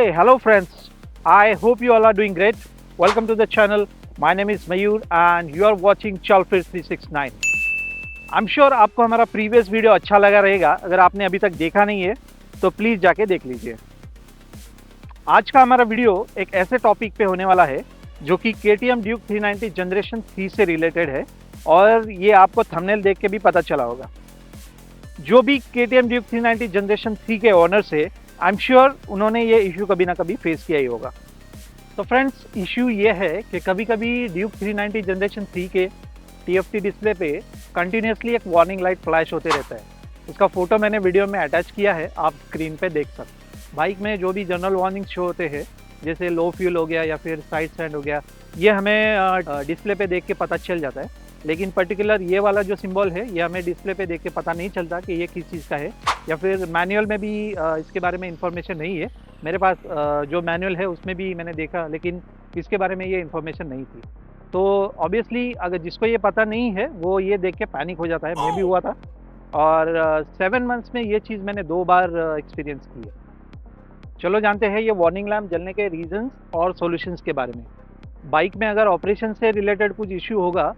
Hey, hello friends. I hope you all are doing great. Welcome to the channel. My name is Mayur and you are watching Chalfir 369. I'm sure आपको हमारा previous video अच्छा लगा रहेगा. अगर आपने अभी तक देखा नहीं है तो प्लीज़ जाके देख लीजिए. आज का हमारा वीडियो एक ऐसे टॉपिक पे होने वाला है जो कि KTM Duke 390 जनरेशन 3 से रिलेटेड है और ये आपको थंबनेल देख के भी पता चला होगा. जो भी KTM Duke 390 जनरेशन 3 के ओनर्स है, आई एम श्योर उन्होंने ये इशू कभी ना कभी फेस किया ही होगा. तो फ्रेंड्स, इशू ये है कि कभी कभी Duke 390 जनरेशन 3 के TFT डिस्प्ले पे कंटिन्यूसली एक वार्निंग लाइट फ्लैश होते रहता है. उसका फोटो मैंने वीडियो में अटैच किया है, आप स्क्रीन पे देख सकते. बाइक में जो भी जनरल वार्निंग शो होते हैं, जैसे लो फ्यूल हो गया या फिर साइड स्टैंड हो गया, ये हमें डिस्प्ले पे देख के पता चल जाता है. लेकिन पर्टिकुलर ये वाला जो सिंबल है, ये हमें डिस्प्ले पे देख के पता नहीं चलता कि ये किस चीज़ का है, या फिर मैनुअल में भी इसके बारे में इंफॉर्मेशन नहीं है. मेरे पास जो मैनुअल है उसमें भी मैंने देखा, लेकिन इसके बारे में ये इन्फॉर्मेशन नहीं थी. तो ऑब्वियसली अगर जिसको ये पता नहीं है वो ये देख के पैनिक हो जाता है. मैं भी हुआ था और 7 मंथ्स में ये चीज़ मैंने 2 बार एक्सपीरियंस की है. चलो जानते हैं ये वार्निंग लैम्प जलने के रीजंस और सॉल्यूशंस के बारे में. बाइक में अगर ऑपरेशन से रिलेटेड कुछ इशू होगा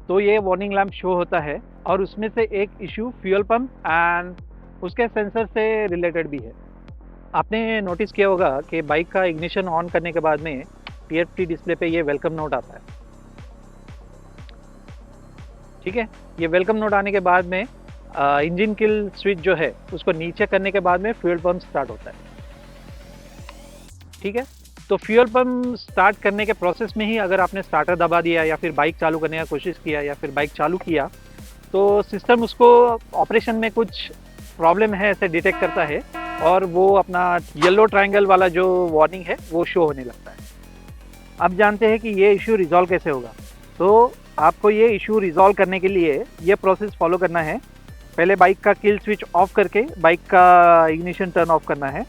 तो ये वार्निंग लैम्प शो होता है, और उसमें से एक इशू फ्यूल पंप एंड उसके सेंसर से रिलेटेड भी है. आपने नोटिस किया होगा कि बाइक का इग्निशन ऑन करने के बाद में TFT डिस्प्ले पे ये वेलकम नोट आता है. ठीक है, ये वेलकम नोट आने के बाद में इंजन किल स्विच जो है उसको नीचे करने के बाद में फ्यूल पंप स्टार्ट होता है. ठीक है, तो फ्यूल पंप स्टार्ट करने के प्रोसेस में ही अगर आपने स्टार्टर दबा दिया या फिर बाइक चालू करने का कोशिश किया या फिर बाइक चालू किया, तो सिस्टम उसको ऑपरेशन में कुछ प्रॉब्लम है ऐसे डिटेक्ट करता है और वो अपना येलो ट्रायंगल वाला जो वार्निंग है वो शो होने लगता है. अब जानते हैं कि ये इशू रिजॉल्व कैसे होगा. तो आपको ये इशू रिजॉल्व करने के लिए ये प्रोसेस फॉलो करना है. पहले बाइक का किल स्विच ऑफ करके बाइक का इग्निशन टर्न ऑफ करना है.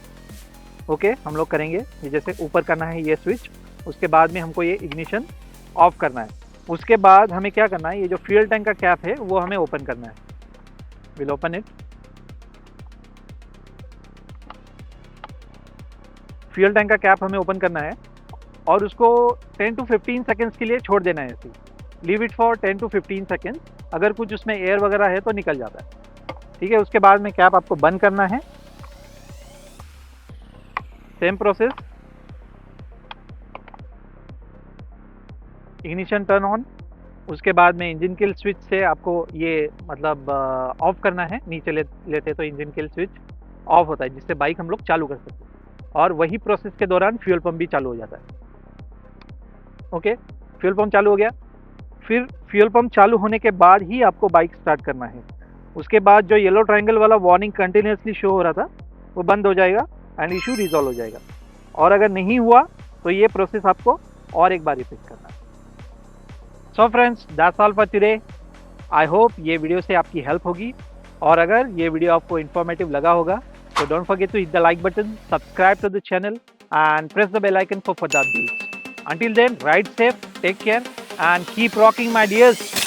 ओके, हम लोग करेंगे. ये जैसे ऊपर करना है ये स्विच, उसके बाद में हमको ये इग्निशन ऑफ करना है. उसके बाद हमें क्या करना है, ये जो फ्यूल टैंक का कैप है वो हमें ओपन करना है. Will open it. Fuel tank का कैप हमें ओपन करना है और उसको 10 to 15 सेकेंड्स के लिए छोड़ देना है. ऐसे leave it for 10 to 15 seconds. अगर कुछ उसमें एयर वगैरह है तो निकल जाता है. ठीक है, उसके बाद में कैप आपको बंद करना है. Same process, ignition turn on. उसके बाद में इंजन किल स्विच से आपको ये मतलब ऑफ करना है. नीचे लेते तो इंजन किल स्विच ऑफ होता है, जिससे बाइक हम लोग चालू कर सकते हैं. और वही प्रोसेस के दौरान फ्यूल पंप भी चालू हो जाता है. ओके, फ्यूल पंप चालू हो गया. फिर फ्यूल पंप चालू होने के बाद ही आपको बाइक स्टार्ट करना है. उसके बाद जो येलो ट्रायंगल वाला वार्निंग कंटिन्यूसली शो हो रहा था वो बंद हो जाएगा एंड इशू रिजॉल्व हो जाएगा. और अगर नहीं हुआ तो ये प्रोसेस आपको और एक बार रिपीट करना है. So friends, that's all for today. I hope ये वीडियो से आपकी हेल्प होगी, और अगर ये वीडियो आपको इन्फॉर्मेटिव लगा होगा तो don't forget to hit the like button, subscribe to the channel and press the bell icon for further updates. Until then, ride safe, take care and keep rocking my dears.